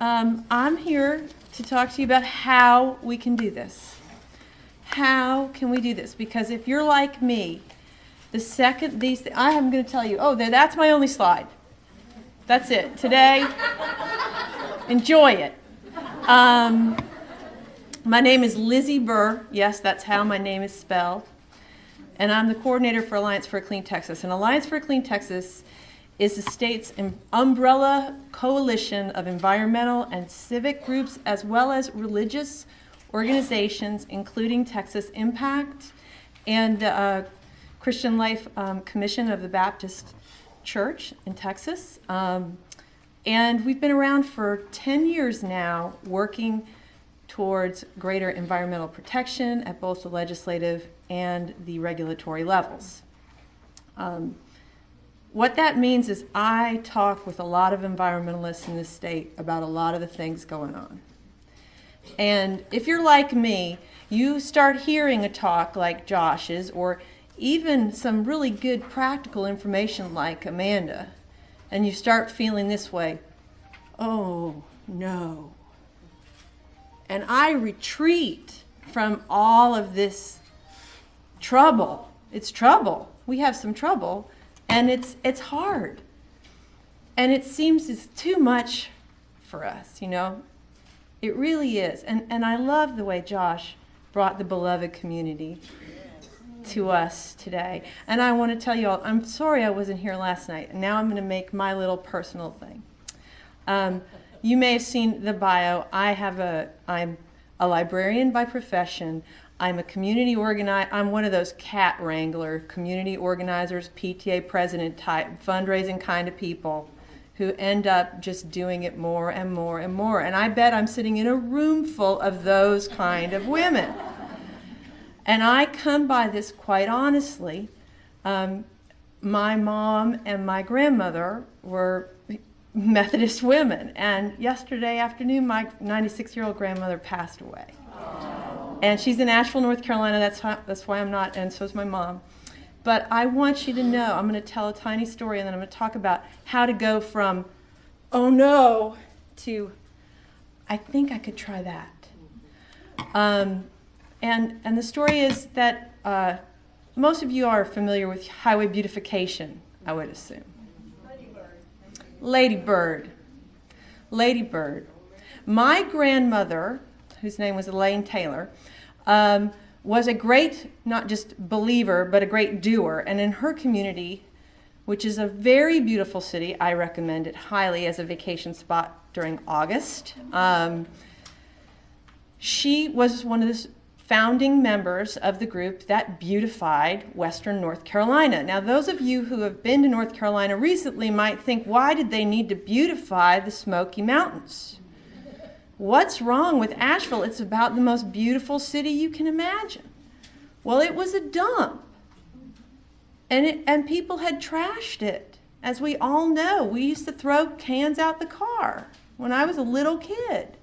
I'm here to talk to you about how we can do this. How can we do this? Because if you're like me, the second these, I'm going to tell you, that's my only slide. That's it. Today, enjoy it. My name is Lize Burr. Yes, that's how my name is spelled. And I'm the coordinator for Alliance for a Clean Texas. And Alliance for a Clean Texas is the state's umbrella coalition of environmental and civic groups, as well as religious organizations, including Texas Impact and the Christian Life Commission of the Baptist Church in Texas. And we've been around for 10 years now, working towards greater environmental protection at both the legislative and the regulatory levels. What that means is I talk with a lot of environmentalists in this state about a lot of the things going on. And if you're like me, you start hearing a talk like Josh's, or even some really good practical information like Amanda, and you start feeling this way, oh no. And I retreat from all of this trouble. It's trouble. We have some trouble, and it's hard. And it seems it's too much for us, you know. It really is. And I love the way Josh brought the beloved community to us today. And I want to tell you all, I'm sorry I wasn't here last night, and now I'm going to make my little personal thing. You may have seen the bio. I'm a librarian by profession. I'm a community organizer. I'm one of those cat wrangler, community organizers, PTA president type, fundraising kind of people who end up just doing it more and more and more. And I bet I'm sitting in a room full of those kind of women. And I come by this quite honestly. My mom and my grandmother were Methodist women. And yesterday afternoon, my 96-year-old grandmother passed away. And she's in Asheville, North Carolina. That's why I'm not, and so is my mom. But I want you to know, I'm going to tell a tiny story, and then I'm going to talk about how to go from, oh no, to, I think I could try that. And the story is that most of you are familiar with highway beautification, I would assume. Lady Bird. Lady Bird. My grandmother, whose name was Elaine Taylor, was a great, not just believer, but a great doer. And in her community, which is a very beautiful city, I recommend it highly as a vacation spot during August. She was one of the founding members of the group that beautified Western North Carolina. Now, those of you who have been to North Carolina recently might think, why did they need to beautify the Smoky Mountains? What's wrong with Asheville? It's about the most beautiful city you can imagine. Well, it was a dump. And people had trashed it. As we all know, we used to throw cans out the car when I was a little kid.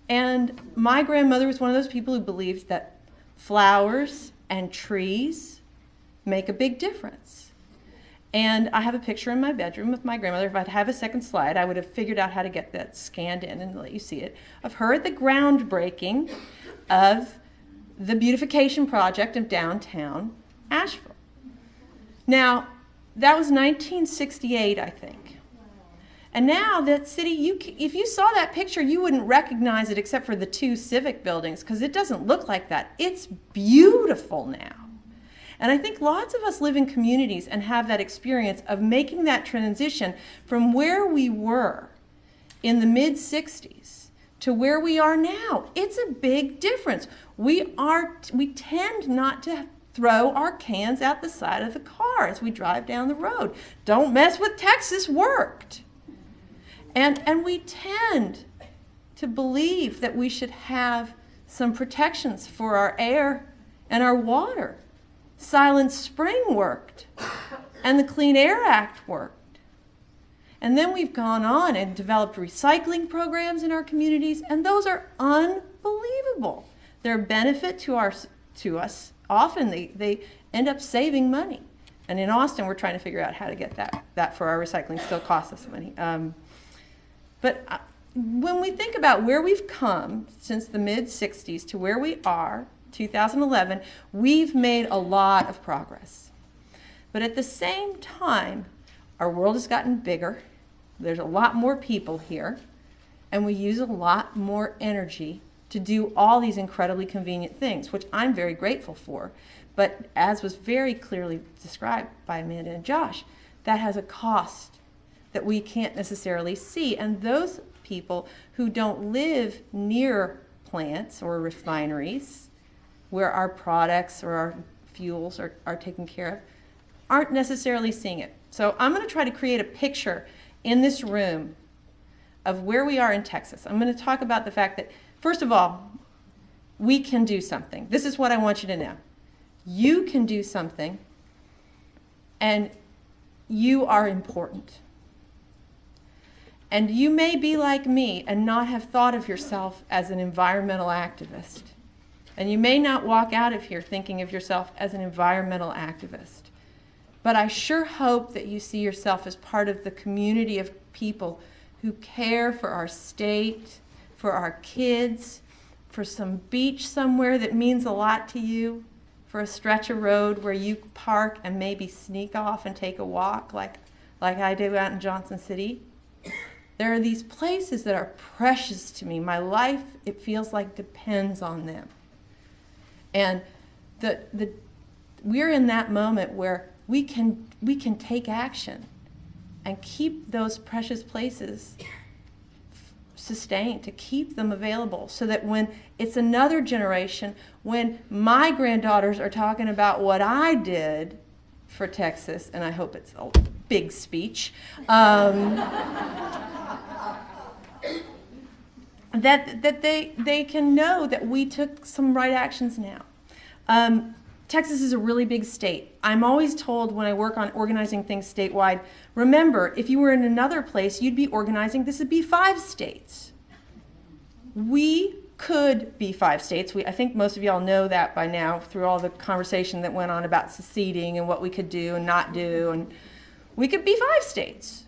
And my grandmother was one of those people who believed that flowers and trees make a big difference. And I have a picture in my bedroom with my grandmother. If I'd have a second slide, I would have figured out how to get that scanned in and let you see it, of her at the groundbreaking of the beautification project of downtown Asheville. Now, that was 1968, I think. And now that city, if you saw that picture, you wouldn't recognize it except for the two civic buildings, because it doesn't look like that. It's beautiful now. And I think lots of us live in communities and have that experience of making that transition from where we were in the mid-60s to where we are now. It's a big difference. We tend not to throw our cans out the side of the car as we drive down the road. Don't mess with Texas worked. And we tend to believe that we should have some protections for our air and our water. Silent Spring worked, and the Clean Air Act worked. And then we've gone on and developed recycling programs in our communities, and those are unbelievable. They're a benefit to us. Often they end up saving money. And in Austin, we're trying to figure out how to get that for our recycling. Still costs us money. But when we think about where we've come since the mid-'60s to where we are, 2011, we've made a lot of progress. But at the same time, our world has gotten bigger. There's a lot more people here, and we use a lot more energy to do all these incredibly convenient things, which I'm very grateful for. But as was very clearly described by Amanda and Josh, that has a cost that we can't necessarily see. And those people who don't live near plants or refineries where our products or our fuels are taken care of aren't necessarily seeing it. So I'm going to try to create a picture in this room of where we are in Texas. I'm going to talk about the fact that, first of all, we can do something. This is what I want you to know. You can do something, and you are important. And you may be like me and not have thought of yourself as an environmental activist. And you may not walk out of here thinking of yourself as an environmental activist. But I sure hope that you see yourself as part of the community of people who care for our state, for our kids, for some beach somewhere that means a lot to you, for a stretch of road where you park and maybe sneak off and take a walk like I do out in Johnson City. There are these places that are precious to me. My life, it feels like, depends on them. And we're in that moment where we can take action and keep those precious places sustained, to keep them available, so that when it's another generation, when my granddaughters are talking about what I did for Texas, and I hope it's a big speech, that they can know that we took some right actions now. Texas is a really big state. I'm always told when I work on organizing things statewide, remember, if you were in another place, you'd be organizing, this would be 5 states. We could be 5 states. I think most of y'all know that by now through all the conversation that went on about seceding and what we could do and not do. And we could be 5 states.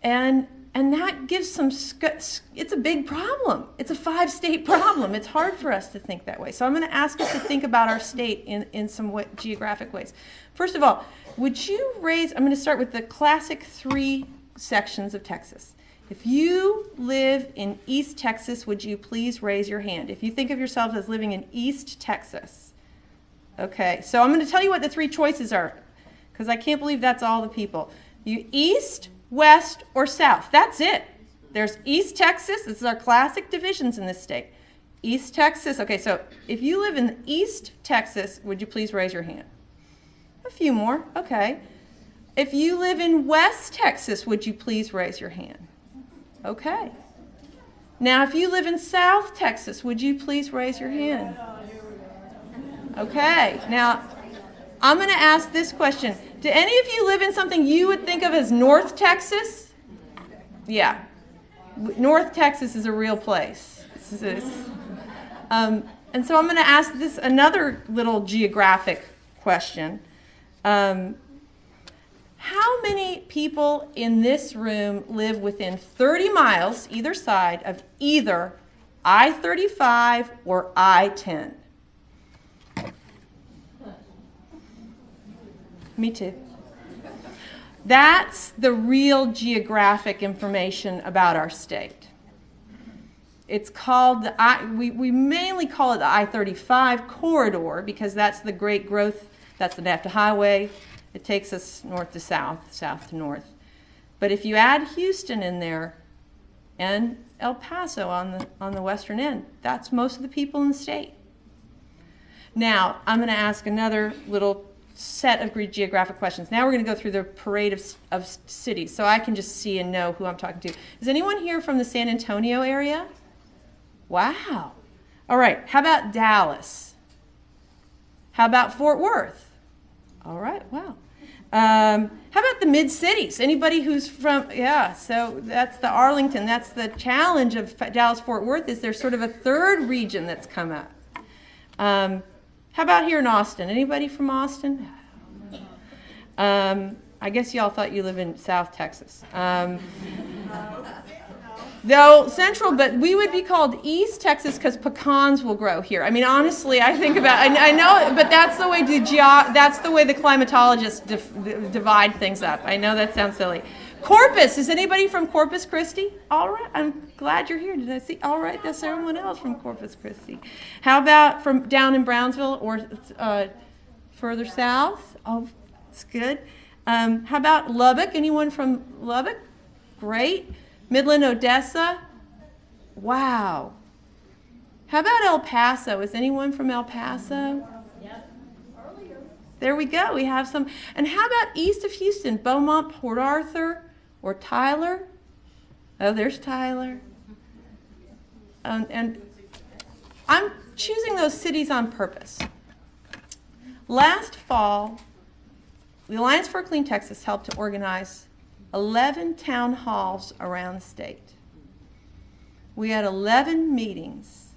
And that gives some, it's a big problem. It's a 5-state problem. It's hard for us to think that way. So I'm going to ask us to think about our state in some geographic ways. First of all, would you raise, I'm going to start with the classic 3 sections of Texas. If you live in East Texas, would you please raise your hand? If you think of yourselves as living in East Texas. Okay, so I'm going to tell you what the 3 choices are, because I can't believe that's all the people. You East, West, or South. That's it. There's East Texas. This is our classic divisions in this state. East Texas. Okay, so if you live in East Texas, would you please raise your hand? A few more. Okay. If you live in West Texas, would you please raise your hand? Okay. Now, if you live in South Texas, would you please raise your hand? Okay. Now, I'm going to ask this question. Do any of you live in something you would think of as North Texas? Yeah. North Texas is a real place. And so I'm going to ask this another little geographic question. How many people in this room live within 30 miles either side of either I-35 or I-10? Me too. That's the real geographic information about our state. It's called, we mainly call it the I-35 corridor because that's the great growth, that's the NAFTA highway. It takes us north to south, south to north. But if you add Houston in there and El Paso on the western end, that's most of the people in the state. Now, I'm going to ask another little set of geographic questions. Now we're going to go through the parade of cities so I can just see and know who I'm talking to. Is anyone here from the San Antonio area? Wow. All right. How about Dallas? How about Fort Worth? All right. Wow. How about the mid-cities? Anybody who's from, yeah, so that's the Arlington. That's the challenge of Dallas-Fort Worth is there's sort of a third region that's come up. How about here in Austin? Anybody from Austin? I guess y'all thought you live in South Texas. Though central, but we would be called East Texas because pecans will grow here. I mean, honestly, I think about, I know, but that's the way that's the way the climatologists divide things up. I know that sounds silly. Corpus, is anybody from Corpus Christi? All right, I'm glad you're here. Did I see? All right, that's everyone else from Corpus Christi. How about from down in Brownsville or further south? Oh, that's good. How about Lubbock? Anyone from Lubbock? Great. Midland, Odessa? Wow. How about El Paso? Is anyone from El Paso? Yep. Earlier. There we go. We have some. And how about east of Houston? Beaumont, Port Arthur, or Tyler? Oh, there's Tyler. And I'm choosing those cities on purpose. Last fall, the Alliance for a Clean Texas helped to organize 11 town halls around the state. We had 11 meetings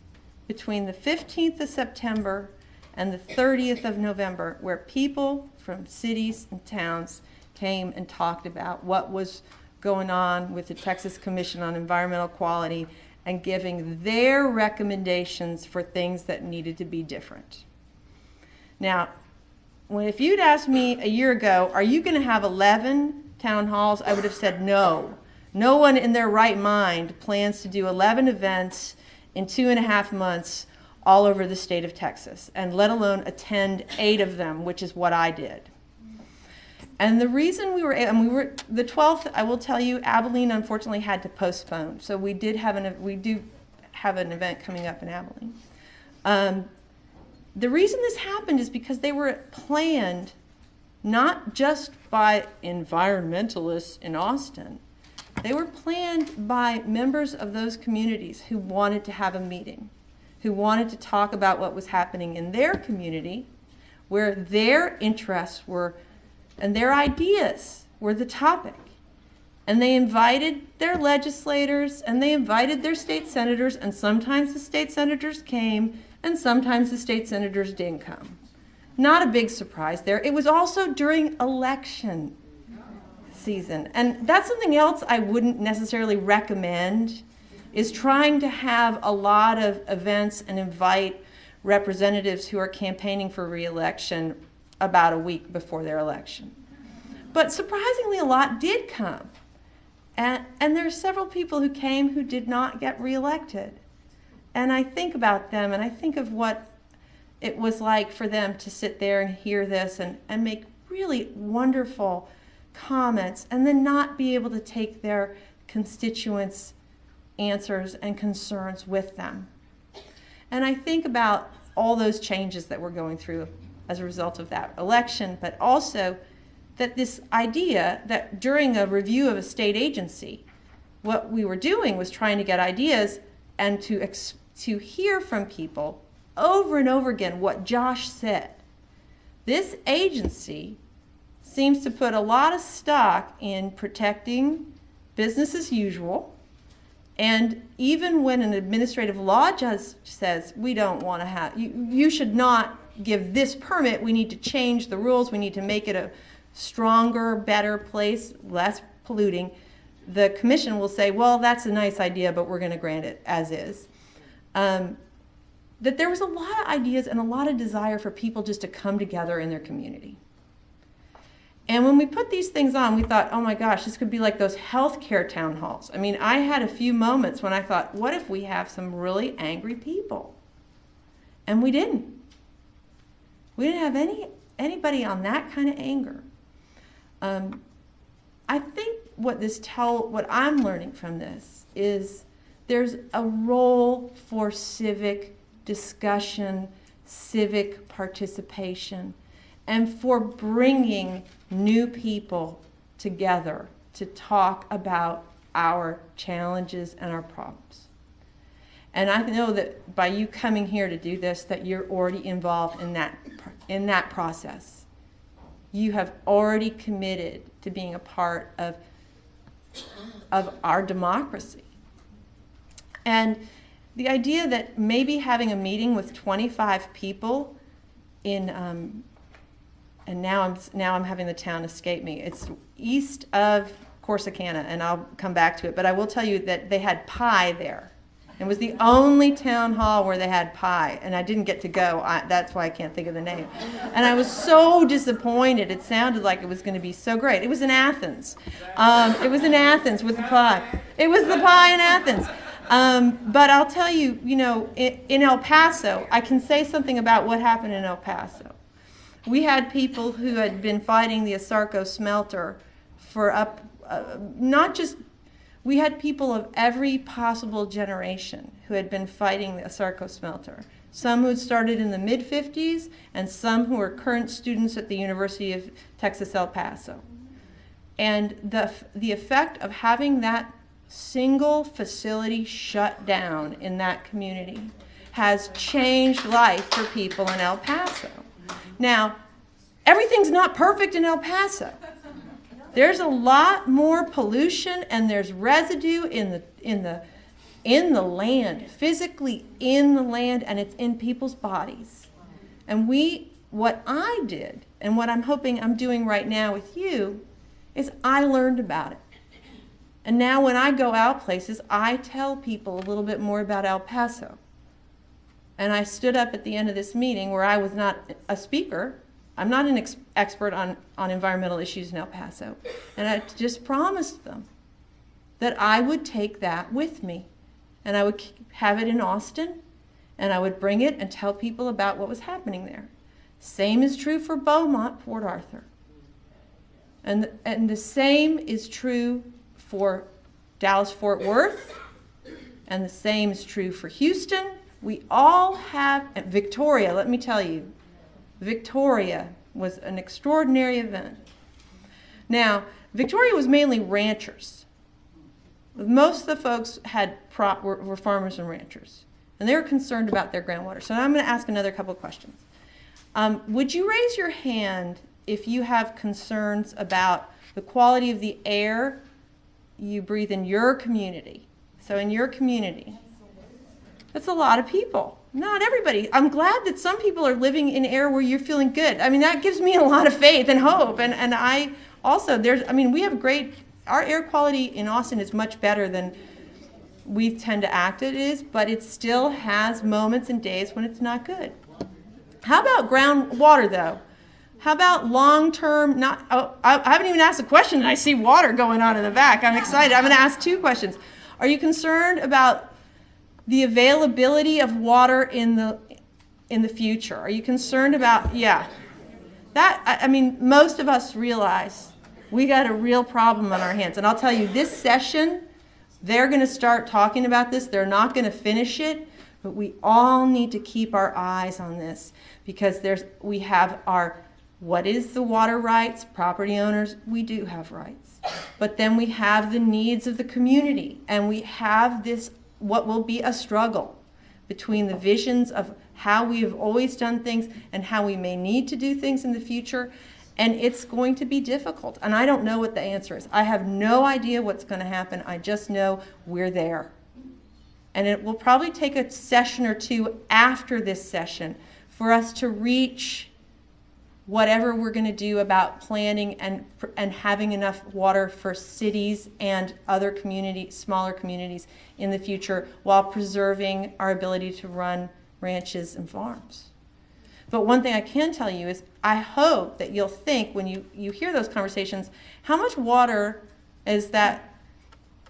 between the 15th of September and the 30th of November where people from cities and towns came and talked about what was going on with the Texas Commission on Environmental Quality and giving their recommendations for things that needed to be different. Now, if you'd asked me a year ago, are you going to have 11 town halls, I would have said no. No one in their right mind plans to do 11 events in 2.5 months all over the state of Texas, and let alone attend 8 of them, which is what I did. And the reason we were the 12th, I will tell you, Abilene unfortunately had to postpone. So we do have an event coming up in Abilene. The reason this happened is because they were planned not just by environmentalists in Austin. They were planned by members of those communities who wanted to have a meeting, who wanted to talk about what was happening in their community, where their interests were and their ideas were the topic. And they invited their legislators and they invited their state senators, and sometimes the state senators came and sometimes the state senators didn't come. Not a big surprise there. It was also during election season. And that's something else I wouldn't necessarily recommend, is trying to have a lot of events and invite representatives who are campaigning for re-election about a week before their election. But surprisingly, a lot did come. And there are several people who came who did not get re-elected. And I think about them and I think of what it was like for them to sit there and hear this and make really wonderful comments and then not be able to take their constituents' answers and concerns with them. And I think about all those changes that we're going through as a result of that election, but also that this idea that during a review of a state agency, what we were doing was trying to get ideas and to hear from people over and over again what Josh said. This agency seems to put a lot of stock in protecting business as usual, and even when an administrative law judge says we don't want to have, you should not give this permit, we need to change the rules, we need to make it a stronger, better place, less polluting, the commission will say, well, that's a nice idea, but we're going to grant it as is. That there was a lot of ideas and a lot of desire for people just to come together in their community. And when we put these things on, we thought, oh my gosh, this could be like those healthcare town halls. I mean, I had a few moments when I thought, what if we have some really angry people? And we didn't. We didn't have anybody on that kind of anger. I think what I'm learning from this is there's a role for civic discussion, civic participation, and for bringing new people together to talk about our challenges and our problems. And I know that by you coming here to do this, that you're already involved in that process. You have already committed to being a part of our democracy. And the idea that maybe having a meeting with 25 people in, and now I'm having the town escape me. It's east of Corsicana, and I'll come back to it, but I will tell you that they had pie there. It was the only town hall where they had pie, and I didn't get to go. That's why I can't think of the name. And I was so disappointed. It sounded like it was going to be so great. It was in Athens. It was in Athens with the pie. It was the pie in Athens. But I'll tell you, in El Paso, I can say something about what happened in El Paso. We had people who had been fighting the Asarco smelter for we had people of every possible generation who had been fighting the Asarco smelter. Some who had started in the mid-50s and some who are current students at the University of Texas, El Paso. And the effect of having that single facility shut down in that community has changed life for people in El Paso. Now, everything's not perfect in El Paso. There's a lot more pollution and there's residue in the land, physically in the land, and it's in people's bodies. And what I did, and what I'm hoping I'm doing right now with you, is I learned about it. And now when I go out places, I tell people a little bit more about El Paso. And I stood up at the end of this meeting where I was not a speaker. I'm not an expert on environmental issues in El Paso. And I just promised them that I would take that with me. And I would have it in Austin, and I would bring it and tell people about what was happening there. Same is true for Beaumont, Port Arthur. And the same is true for Dallas-Fort Worth, and the same is true for Houston. We all have, and Victoria, let me tell you, Victoria was an extraordinary event. Now, Victoria was mainly ranchers. Most of the folks were farmers and ranchers, and they were concerned about their groundwater. So now I'm going to ask another couple of questions. Would you raise your hand if you have concerns about the quality of the air you breathe in your community? So in your community, that's a lot of people. Not everybody. I'm glad that some people are living in air where you're feeling good. I mean, that gives me a lot of faith and hope. And I also, we have our air quality in Austin is much better than we tend to act it is, but it still has moments and days when it's not good. How about groundwater, though? How about long-term, I haven't even asked a question and I see water going on in the back. I'm excited. I'm going to ask two questions. Are you concerned about the availability of water in the future? Are you concerned about, most of us realize we got a real problem on our hands. And I'll tell you, this session, they're going to start talking about this. They're not going to finish it, but we all need to keep our eyes on this because we have what is the water rights? Property owners, we do have rights. But then we have the needs of the community, and we have what will be a struggle between the visions of how we have always done things and how we may need to do things in the future. And it's going to be difficult. And I don't know what the answer is. I have no idea what's going to happen. I just know we're there. And it will probably take a session or two after this session for us to reach whatever we're going to do about planning and having enough water for cities and other smaller communities in the future while preserving our ability to run ranches and farms. But one thing I can tell you is I hope that you'll think when you hear those conversations, how much water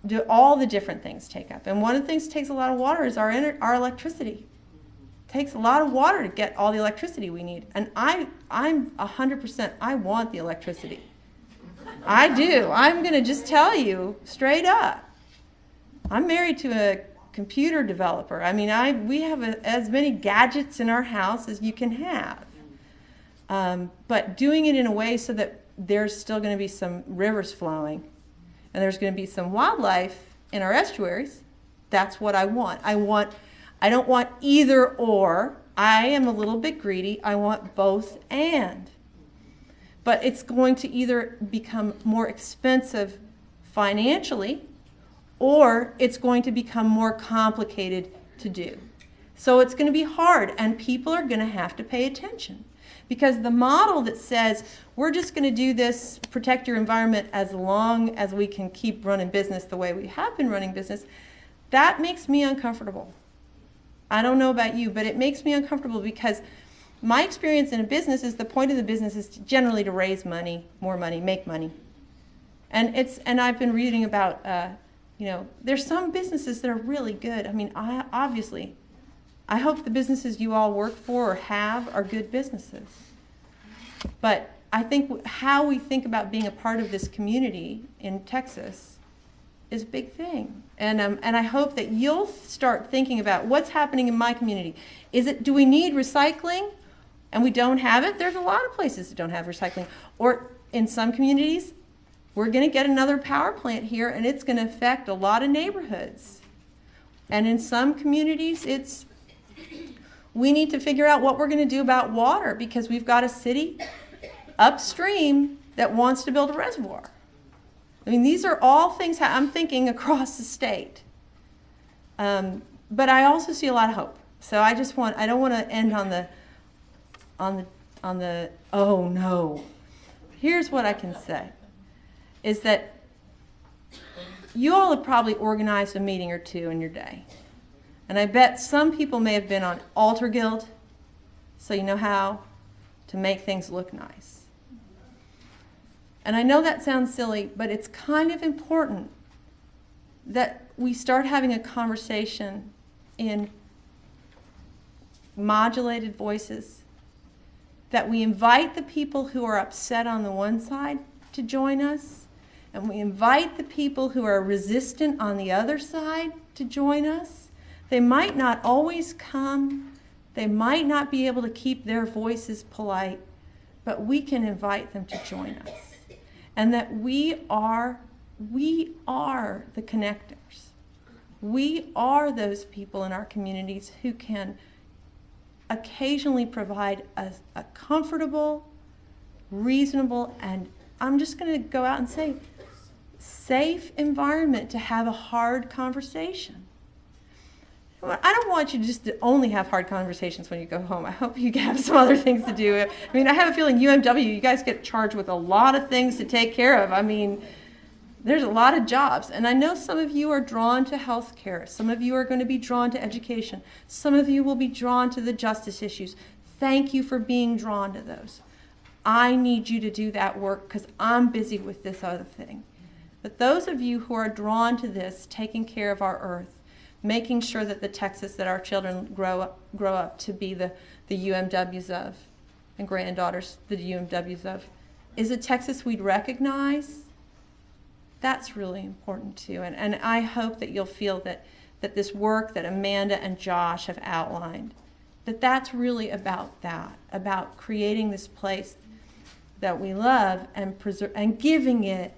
do all the different things take up? And one of the things that takes a lot of water is our electricity. It takes a lot of water to get all the electricity we need. And I'm 100%, I want the electricity. I do. I'm going to just tell you straight up. I'm married to a computer developer. I mean, we have as many gadgets in our house as you can have. But doing it in a way so that there's still going to be some rivers flowing and there's going to be some wildlife in our estuaries, that's what I want. I don't want either or. I am a little bit greedy. I want both and. But it's going to either become more expensive financially or it's going to become more complicated to do. So it's going to be hard, and people are going to have to pay attention Because the model that says we're just going to do this, protect your environment as long as we can keep running business the way we have been running business, that makes me uncomfortable. I don't know about you, but it makes me uncomfortable because my experience in a business is the point of the business is generally to raise money, more money, make money. And I've been reading about, there's some businesses that are really good. I mean, I hope the businesses you all work for or have are good businesses. But I think how we think about being a part of this community in Texas is a big thing. And I hope that you'll start thinking about what's happening in my community. Do we need recycling and we don't have it? There's a lot of places that don't have recycling. Or in some communities, we're going to get another power plant here and it's going to affect a lot of neighborhoods. And in some communities, we need to figure out what we're going to do about water because we've got a city upstream that wants to build a reservoir. I mean, these are all things I'm thinking across the state. But I also see a lot of hope. So I don't want to end on the oh no. Here's what I can say is that you all have probably organized a meeting or two in your day. And I bet some people may have been on Altar Guild, so you know how to make things look nice. And I know that sounds silly, but it's kind of important that we start having a conversation in modulated voices, that we invite the people who are upset on the one side to join us, and we invite the people who are resistant on the other side to join us. They might not always come. They might not be able to keep their voices polite, but we can invite them to join us. And that we are the connectors. We are those people in our communities who can occasionally provide a comfortable, reasonable, and I'm just going to go out and say, safe environment to have a hard conversation. I don't want you just to only have hard conversations when you go home. I hope you have some other things to do. I mean, I have a feeling UMW, you guys get charged with a lot of things to take care of. I mean, there's a lot of jobs. And I know some of you are drawn to health care. Some of you are going to be drawn to education. Some of you will be drawn to the justice issues. Thank you for being drawn to those. I need you to do that work because I'm busy with this other thing. But those of you who are drawn to this, taking care of our earth, making sure that the Texas that our children grow up to be the UMWs of, and granddaughters the UMWs of, is a Texas we'd recognize. That's really important too. And I hope that you'll feel that this work that Amanda and Josh have outlined, that's really about that, about creating this place that we love and giving it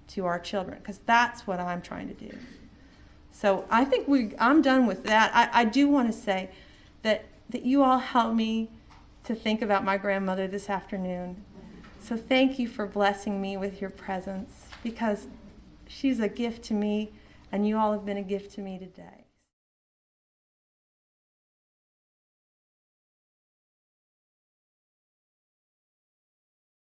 to our children, because that's what I'm trying to do. So I think I'm done with that. I do want to say that you all helped me to think about my grandmother this afternoon. So thank you for blessing me with your presence, because she's a gift to me, and you all have been a gift to me today.